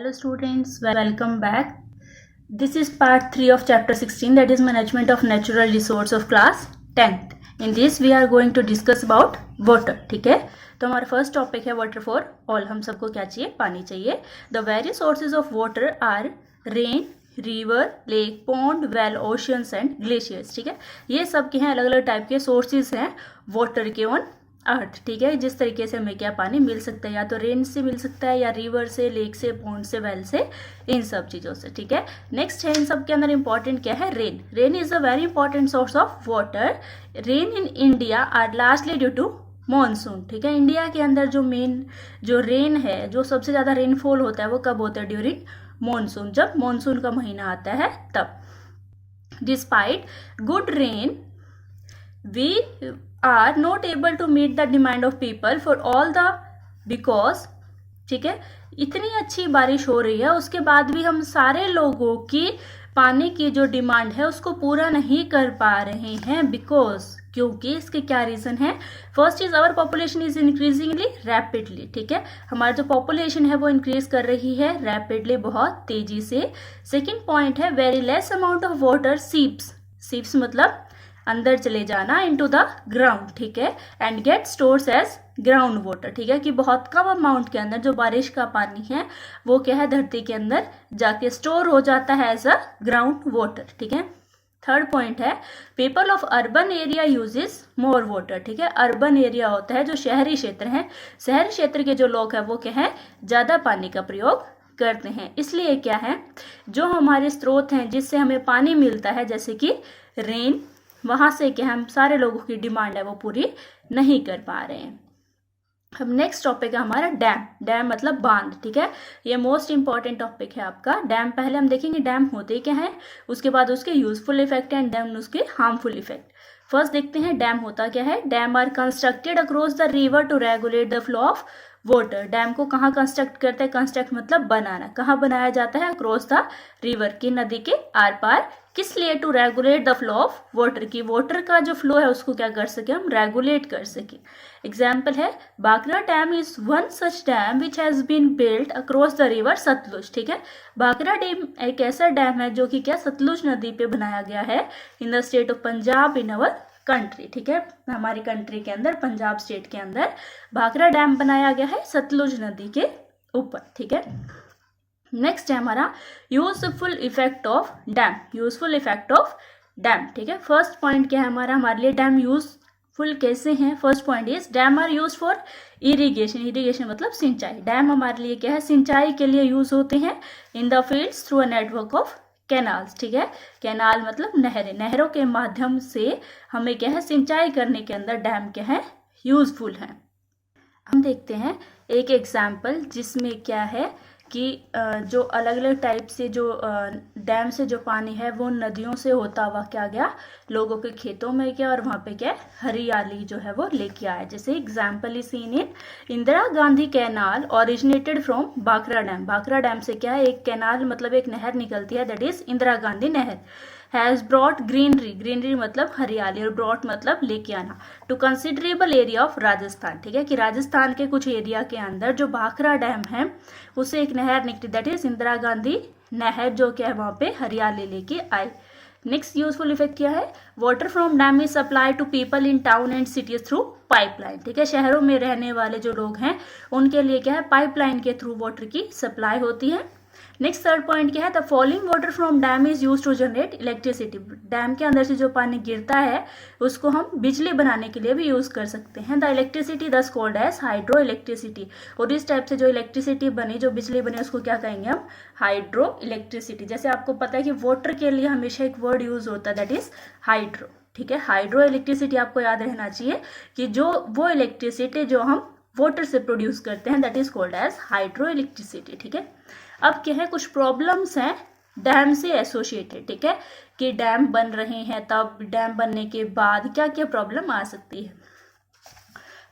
Hello students, welcome back. This is part 3 of chapter 16, that is management of natural resource of class 10th. In this we are going to discuss about water. ठीक है, तो हमारा first topic है water for all. हम सबको क्या चाहिए? पानी चाहिए. The various sources of water are rain, river, lake, pond, well, oceans and glaciers. ठीक है, ये सब के हैं अलग अलग टाइप के सोर्सेज हैं वाटर के ऑन अर्थ. ठीक है, जिस तरीके से हमें क्या पानी मिल सकता है, या तो रेन से मिल सकता है, या रिवर से, लेक से, पॉन्ड से, वेल से, इन सब चीज़ों से. ठीक है, नेक्स्ट है इन सब के अंदर इंपॉर्टेंट क्या है? Rain. Rain is a very important source of water. Rain in India are largely due to monsoon. ठीक है, इंडिया के अंदर जो रेन है, जो सबसे ज़्यादा रेनफॉल होता है वो कब होता है? ड्यूरिंग मॉनसून, जब मॉनसून का महीना आता है तब. Despite good rain we are not able to meet the demand of people for all the because. ठीक है, इतनी अच्छी बारिश हो रही है उसके बाद भी हम सारे लोगों की पानी की जो डिमांड है उसको पूरा नहीं कर पा रहे हैं. बिकॉज, क्योंकि इसके क्या रीजन है? First is our population is increasingly rapidly. ठीक है, हमारी जो पॉपुलेशन है वो इंक्रीज कर रही है रैपिडली, बहुत तेजी से. सेकेंड पॉइंट है very less amount of water seeps मतलब अंदर चले जाना इनटू द ग्राउंड. ठीक है, and get stores as ground water. ठीक है, कि बहुत कम अमाउंट के अंदर जो बारिश का पानी है वो क्या है? धरती के अंदर जाके स्टोर हो जाता है एज अ ग्राउंड वाटर. ठीक है, थर्ड पॉइंट है people of urban area uses more water. ठीक है, अर्बन एरिया होता है जो शहरी क्षेत्र है, शहरी क्षेत्र के जो लोग हैं वो क्या है? ज़्यादा पानी का प्रयोग करते हैं. इसलिए क्या है, जो हमारे स्रोत हैं जिससे हमें पानी मिलता है, जैसे कि रेन, वहाँ से क्या हम सारे लोगों की डिमांड है वो पूरी नहीं कर पा रहे हैं. अब नेक्स्ट टॉपिक है हमारा डैम. डैम मतलब बांध. ठीक है, ये मोस्ट इंपॉर्टेंट टॉपिक है आपका. डैम पहले हम देखेंगे डैम होते क्या है, उसके बाद उसके यूजफुल इफेक्ट एंड देन उसके हार्मफुल इफेक्ट. फर्स्ट देखते हैं डैम होता क्या है. Dam are constructed across the river to regulate the flow of water. Dam को कहाँ कंस्ट्रक्ट करते हैं? कंस्ट्रक्ट मतलब बनाना. कहाँ बनाया जाता है? अक्रॉस द रिवर, की नदी के आर पार. किस लिए? To regulate the flow of water, की वाटर का जो फ्लो है उसको क्या कर सके? हम रेगुलेट कर सके. एग्जाम्पल है Bhakra dam is one such dam which has been built across the river Sutlej. ठीक है, भाखरा डैम एक ऐसा डैम है जो कि क्या? सतलुज नदी पे बनाया गया है in the state of Punjab in our country. ठीक है, हमारी कंट्री के अंदर, पंजाब स्टेट के अंदर भाखरा डैम बनाया गया है सतलुज नदी के ऊपर. ठीक है, नेक्स्ट है हमारा useful effect of dam. Useful effect of dam. ठीक है, फर्स्ट पॉइंट क्या है हमारे लिए डैम यूजफुल कैसे हैं? First point is dam are use for irrigation. Irrigation मतलब सिंचाई. डैम हमारे लिए क्या है? सिंचाई के लिए यूज होते हैं in the fields through a network of canals. ठीक है, कैनाल मतलब नहरें. नहरों के माध्यम से हमें क्या है? सिंचाई करने के अंदर डैम क्या है? यूजफुल है. हम देखते हैं एक एग्जाम्पल जिसमें क्या है कि जो अलग अलग टाइप से जो डैम से जो पानी है वो नदियों से होता हुआ क्या गया? लोगों के खेतों में गया, और वहाँ पे क्या हरियाली जो है वो लेके आया. जैसे example is seen in Indira Gandhi canal originated from Bhakra dam. Bhakra dam से क्या है? एक कैनाल मतलब एक नहर निकलती है, दैट इज इंदिरा गांधी नहर. Has brought greenery. ग्रीनरी मतलब हरियाली, और ब्रॉट मतलब लेके आना. To considerable area of Rajasthan. ठीक है, कि राजस्थान के कुछ एरिया के अंदर जो भाखरा डैम है उससे एक नहर निकली, दैट इज इंदिरा गांधी नहर, जो क्या है वहाँ पे हरियाली लेके आई. नेक्स्ट यूजफुल इफेक्ट क्या है? Water from dam is supply to people in town and cities through pipeline. ठीक है, शहरों में रहने वाले जो लोग हैं उनके लिए क्या है? पाइपलाइन के थ्रू वाटर की सप्लाई होती है. नेक्स्ट थर्ड पॉइंट क्या है? The falling water from dam is use to generate electricity. Dam के अंदर से जो पानी गिरता है उसको हम बिजली बनाने के लिए भी यूज कर सकते हैं. द इलेक्ट्रिसिटी दस कॉल्ड एज हाइड्रो इलेक्ट्रिसिटी. और इस टाइप से जो इलेक्ट्रिसिटी बनी, जो बिजली बनी, उसको क्या कहेंगे हम? Hydro electricity. जैसे आपको पता है कि वाटर के लिए हमेशा एक वर्ड यूज होता है, दैट इज हाइड्रो. ठीक है, हाइड्रो इलेक्ट्रिसिटी आपको याद रहना चाहिए कि जो वो इलेक्ट्रिसिटी जो हम वाटर से प्रोड्यूस करते हैं that is called as hydro electricity. ठीक है, अब क्या है? कुछ प्रॉब्लम्स हैं डैम से एसोसिएटेड. ठीक है, कि डैम बन रहे हैं, तब डैम बनने के बाद क्या क्या प्रॉब्लम आ सकती है.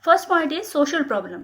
First point is social problem.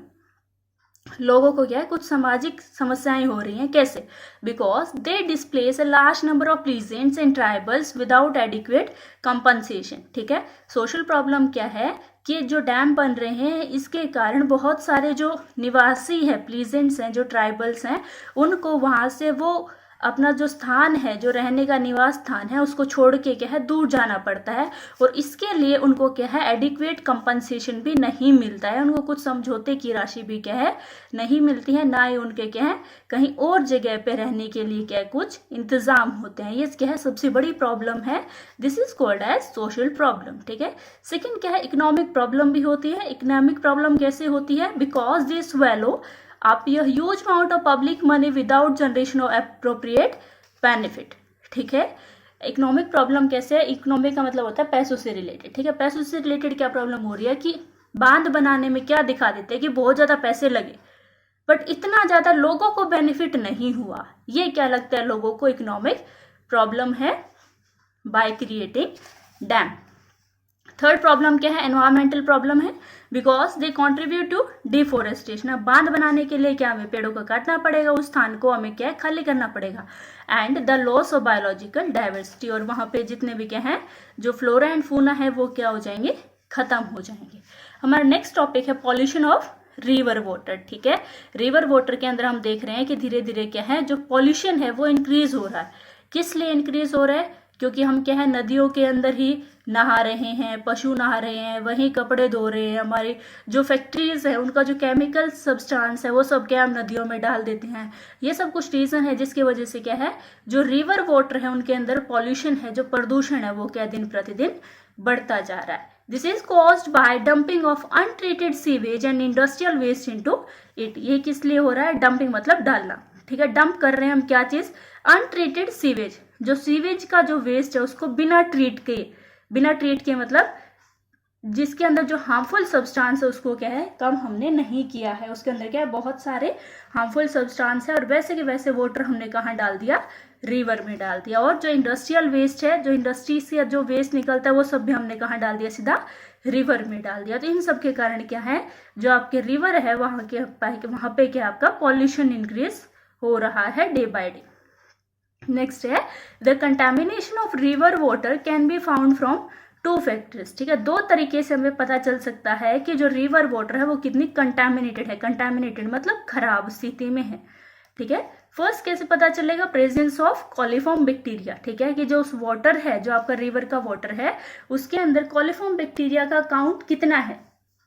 लोगों को क्या है, कुछ सामाजिक समस्याएं हो रही हैं। कैसे? Because they displace a large number of peasants and tribals without adequate compensation. ठीक है, सोशल प्रॉब्लम क्या है कि जो डैम बन रहे हैं इसके कारण बहुत सारे जो निवासी हैं, प्लीजेंट्स हैं, जो ट्राइबल्स हैं, उनको वहां से वो अपना जो स्थान है, जो रहने का निवास स्थान है, उसको छोड़ के क्या है, दूर जाना पड़ता है। और इसके लिए उनको क्या है, एडिक्वेट कंपनसेशन भी नहीं मिलता है, उनको कुछ समझौते की राशि भी क्या है, नहीं मिलती है, ना ही उनके क्या है कहीं और जगह पे रहने के लिए क्या है, कुछ इंतजाम होते हैं। ये क्या है, सबसे बड़ी प्रॉब्लम है। This is called as social problem. ठीक है, सेकंड क्या है, इकोनॉमिक प्रॉब्लम भी होती है। इकोनॉमिक प्रॉब्लम कैसे होती है? बिकॉज दे स्वेलो आप ये huge amount of public money without generation of appropriate benefit. ठीक है, इकोनॉमिक प्रॉब्लम कैसे है? इकोनॉमिक का मतलब होता है पैसों से रिलेटेड। ठीक है, पैसों से रिलेटेड क्या प्रॉब्लम हो रही है कि बांध बनाने में क्या दिखा देते हैं कि बहुत ज्यादा पैसे लगे, बट इतना ज्यादा लोगों को बेनिफिट नहीं हुआ। ये क्या लगता है लोगों को? इकोनॉमिक प्रॉब्लम है by creating dam. Third problem क्या है? एनवायरमेंटल प्रॉब्लम है, because they contribute to deforestation. अब बांध बनाने के लिए क्या हमें पेड़ों को काटना पड़ेगा, उस स्थान को हमें क्या है, खाली करना पड़ेगा। And the loss of biological diversity, और वहां पे जितने भी क्या है, जो फ्लोरा एंड फूना है, वो क्या हो जाएंगे, खत्म हो जाएंगे। हमारा नेक्स्ट टॉपिक है पॉल्यूशन ऑफ रिवर वाटर। ठीक है, रिवर वाटर के अंदर हम देख रहे हैं कि धीरे धीरे क्या है, जो पॉल्यूशन है वो इंक्रीज हो रहा है। किस लिए इंक्रीज हो रहा है? क्योंकि हम क्या है, नदियों के अंदर ही नहा रहे हैं, पशु नहा रहे हैं, वहीं कपड़े धो रहे हैं, हमारी जो फैक्ट्रीज है उनका जो केमिकल सब्सटेंस है वो सब क्या हम नदियों में डाल देते हैं। ये सब कुछ रीजन है जिसकी वजह से क्या है, जो रिवर वाटर है उनके अंदर पॉल्यूशन है, जो प्रदूषण है, वो क्या दिन प्रतिदिन बढ़ता जा रहा है। This is caused by dumping of untreated sewage and industrial waste into it. ये किस लिए हो रहा है? डंपिंग मतलब डालना। ठीक है, डंप कर रहे हैं हम क्या चीज? अनट्रीटेड सीवेज, जो सीवेज का जो वेस्ट है उसको बिना ट्रीट के मतलब जिसके अंदर जो हार्मफुल सब्सटेंस है उसको क्या है, कम हमने नहीं किया है। उसके अंदर क्या है, बहुत सारे हार्मफुल सब्सटेंस है, और वैसे के वैसे वाटर हमने कहाँ डाल दिया? रिवर में डाल दिया। और जो इंडस्ट्रियल वेस्ट है, जो इंडस्ट्री से जो वेस्ट निकलता है, वो सब भी हमने कहाँ डाल दिया? सीधा रिवर में डाल दिया। तो इन सब के कारण क्या है, जो आपके रिवर है वहां पे क्या आपका पॉल्यूशन इंक्रीज हो रहा है डे बाय डे। नेक्स्ट है the contamination of river water can be found from two factors. ठीक है, दो तरीके से हमें पता चल सकता है कि जो रिवर वाटर है वो कितनी कंटेमिनेटेड है। कंटेमिनेटेड मतलब खराब स्थिति में है। ठीक है, फर्स्ट कैसे पता चलेगा? Presence of coliform bacteria. ठीक है, कि जो उस वाटर है, जो आपका रिवर का वाटर है, उसके अंदर कॉलीफॉर्म बैक्टीरिया का काउंट कितना है।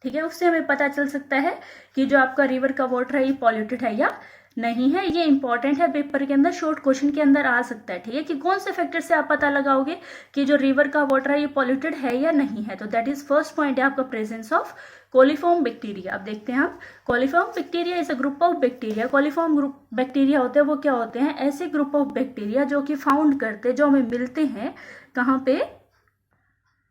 ठीक है, उससे हमें पता चल सकता है कि जो आपका रिवर का वाटर है ये पॉल्यूटेड है या नहीं है। ये इंपॉर्टेंट है, पेपर के अंदर शॉर्ट क्वेश्चन के अंदर आ सकता है। ठीक है, कि कौन से फैक्टर से आप पता लगाओगे कि जो रिवर का वाटर है ये पॉल्यूटेड है या नहीं है। तो दैट इज फर्स्ट पॉइंट है आपका प्रेजेंस ऑफ कोलिफॉर्म बैक्टीरिया। अब देखते हैं हम, coliform bacteria is a group of bacteria. Coliform group bacteria होते हैं, वो क्या होते हैं? ऐसे ग्रुप ऑफ बैक्टीरिया जो कि फाउंड करते, जो हमें मिलते हैं कहाँ पे?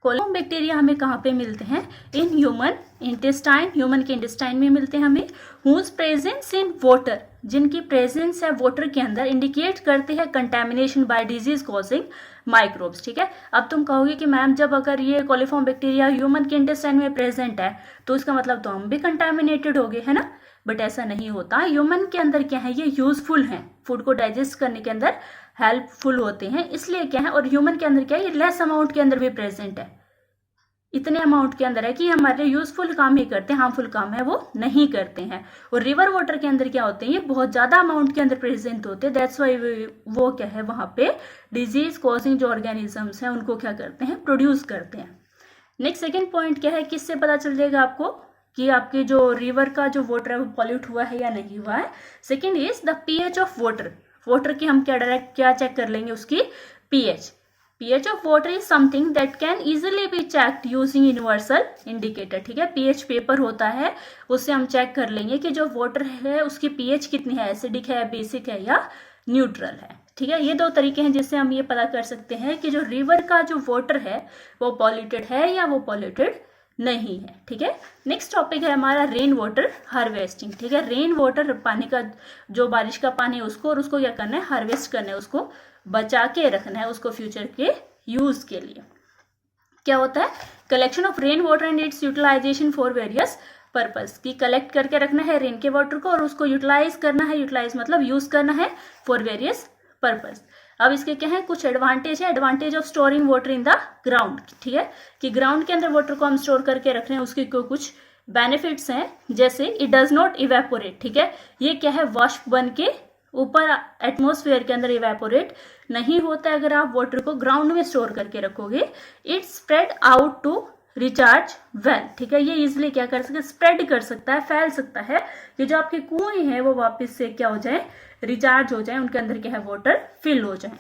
कोलिफॉर्म बैक्टीरिया हमें कहाँ पे मिलते हैं? इन ह्यूमन इंटेस्टाइन, ह्यूमन के इंटेस्टाइन में मिलते हैं हमें। हुज प्रेजेंस इन वाटर, जिनकी प्रेजेंस है वाटर के अंदर, इंडिकेट करते हैं contamination by disease causing microbes. ठीक है, अब तुम कहोगे कि मैम जब अगर ये कोलिफॉर्म बैक्टीरिया ह्यूमन के इंटेस्टाइन में प्रेजेंट है तो इसका मतलब तो हम भी कंटेमिनेटेड हो गए, है ना? बट ऐसा नहीं होता। ह्यूमन के अंदर क्या है, ये यूजफुल है, फूड को डाइजेस्ट करने के अंदर हेल्पफुल होते हैं, इसलिए क्या है। और ह्यूमन के अंदर क्या है, ये लेस अमाउंट के अंदर भी प्रेजेंट है, इतने अमाउंट के अंदर है कि हमारे यूजफुल काम ही करते हैं, हार्मफुल काम है वो नहीं करते हैं। और रिवर वाटर के अंदर क्या होते हैं, ये बहुत ज्यादा अमाउंट के अंदर प्रेजेंट होते हैं। दैट्स वाई वो क्या है, वहां पे डिजीज कॉजिंग जो ऑर्गेनिजम्स हैं उनको क्या करते हैं, प्रोड्यूस करते हैं। नेक्स्ट सेकेंड पॉइंट क्या है, किससे पता चल जाएगा आपको कि आपके जो रिवर का जो वाटर है वो पॉल्यूट हुआ है या नहीं हुआ है? Second is the pH of water. Water की हम क्या डायरेक्ट क्या चेक कर लेंगे, उसकी pH. pH of water is something that can easily be checked using universal indicator। ठीक है, pH पेपर होता है, उससे हम चेक कर लेंगे कि जो वाटर है उसकी pH कितनी है, एसिडिक है, बेसिक है या न्यूट्रल है। ठीक है, ये दो तरीके हैं जिससे हम ये पता कर सकते हैं कि जो रिवर का जो वाटर है वो पॉल्यूटेड है या वो पॉल्यूटेड नहीं है। ठीक है, नेक्स्ट टॉपिक है हमारा रेन वाटर हार्वेस्टिंग। ठीक है, रेन वाटर पानी का जो बारिश का पानी है उसको, और उसको क्या करना है, हार्वेस्ट करना है, उसको बचा के रखना है, उसको फ्यूचर के यूज के लिए। क्या होता है? Collection of rain water and its utilization for various purpose की कलेक्ट करके रखना है रेन के वाटर को और उसको यूटिलाइज करना है, यूटिलाइज मतलब यूज करना है फॉर वेरियस पर्पस। अब इसके क्या है कुछ एडवांटेज है, advantage of storing water in the ground, ठीक है, कि ग्राउंड के अंदर वाटर को हम स्टोर करके रख रहे हैं, उसके कुछ बेनिफिट्स हैं, जैसे इट डज नॉट इवेपोरेट, ठीक है, ये क्या है वाष्प बन के ऊपर एटमॉस्फेयर के अंदर इवेपोरेट नहीं होता है अगर आप वाटर को ग्राउंड में स्टोर करके रखोगे। It spread out to recharge well, ठीक है, ये इजिली क्या कर सकते हैं, स्प्रेड कर सकता है, फैल सकता है कि जो आपके कुएं हैं वो वापस से क्या हो जाए, रिचार्ज हो जाए, उनके अंदर क्या है वाटर फिल हो जाए।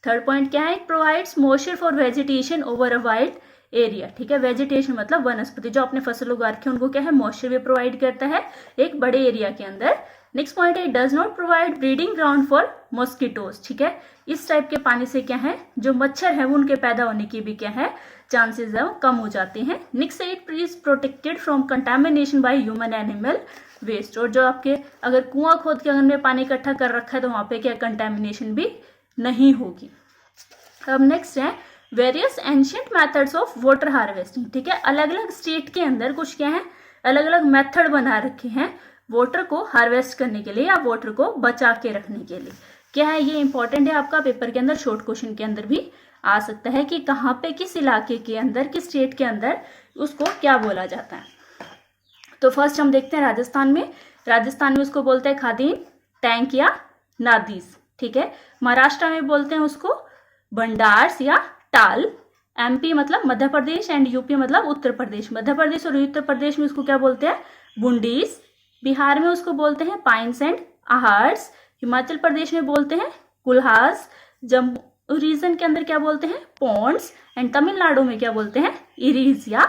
थर्ड पॉइंट क्या है, it provides moisture for vegetation over a wide area, ठीक है, वेजिटेशन मतलब वनस्पति, जो आपने फसल उगा रखी है उनको क्या है मॉइस्चर भी प्रोवाइड करता है एक बड़े एरिया के अंदर। नेक्स्ट पॉइंट है, it does not provide breeding ground for mosquitoes, ठीक है, इस टाइप के पानी से क्या है जो मच्छर है वो उनके पैदा होने की भी क्या है चांसेस है वो कम हो जाते हैं। Next it is protected from contamination by human animal waste, और जो आपके अगर कुआं खोद के अगर पानी इकट्ठा कर रखा है तो वहां पे क्या कंटामिनेशन भी नहीं होगी। अब नेक्स्ट है various ancient methods of water harvesting, ठीक है, अलग अलग स्टेट के अंदर कुछ क्या है अलग अलग मेथड बना रखे हैं वाटर को हार्वेस्ट करने के लिए या वाटर को बचा के रखने के लिए। क्या है ये इंपॉर्टेंट है, आपका पेपर के अंदर शॉर्ट क्वेश्चन के अंदर भी आ सकता है कि कहाँ पे किस इलाके के अंदर किस स्टेट के अंदर उसको क्या बोला जाता है। तो फर्स्ट हम देखते हैं राजस्थान में उसको बोलते हैं खादीन, टैंक या नादीज, ठीक है, महाराष्ट्र में बोलते हैं उसको भंडार्स या टाल, एमपी मतलब मध्य प्रदेश एंड यूपी मतलब उत्तर प्रदेश, मध्य प्रदेश और उत्तर प्रदेश में उसको क्या बोलते हैं बुंडीज, बिहार में उसको बोलते हैं पाइन्स एंड आहार्स, हिमाचल प्रदेश में बोलते हैं कुल्हास, जम्मू रीजन के अंदर क्या बोलते हैं पॉन्ड्स एंड तमिलनाडु में क्या बोलते हैं इरीज या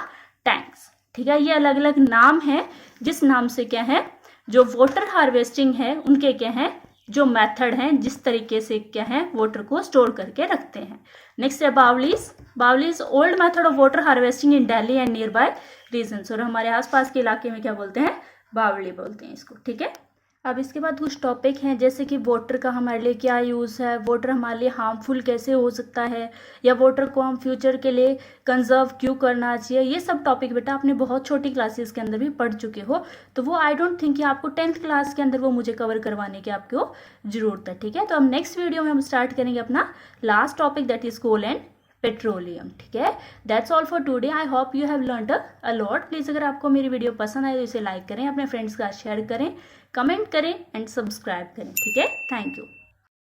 टैंक्स, ठीक है, ये अलग अलग नाम है जिस नाम से क्या है जो वाटर हार्वेस्टिंग है उनके क्या है जो मेथड हैं जिस तरीके से क्या है वाटर को स्टोर करके रखते हैं। नेक्स्ट है baolis old method of water harvesting in Delhi and nearby regions, और हमारे आसपास के इलाके में क्या बोलते हैं बावली बोलते हैं इसको, ठीक है। अब इसके बाद कुछ टॉपिक हैं जैसे कि वाटर का हमारे लिए क्या यूज़ है, वाटर हमारे लिए हार्मफुल कैसे हो सकता है, या वाटर को हम फ्यूचर के लिए कंजर्व क्यों करना चाहिए, ये सब टॉपिक बेटा आपने बहुत छोटी क्लासेस के अंदर भी पढ़ चुके हो, तो वो आई डोंट थिंक कि आपको 10th क्लास के अंदर वो मुझे कवर करवाने की आपको ज़रूरत है, ठीक है। तो अब नेक्स्ट वीडियो में हम स्टार्ट करेंगे अपना last topic that is coal and petroleum, ठीक है। That's all for today, I hope you have learned a lot. Please अगर आपको मेरी वीडियो पसंद आए तो इसे लाइक करें, अपने फ्रेंड्स का शेयर करें, कमेंट करें एंड सब्सक्राइब करें, ठीक है। Thank you.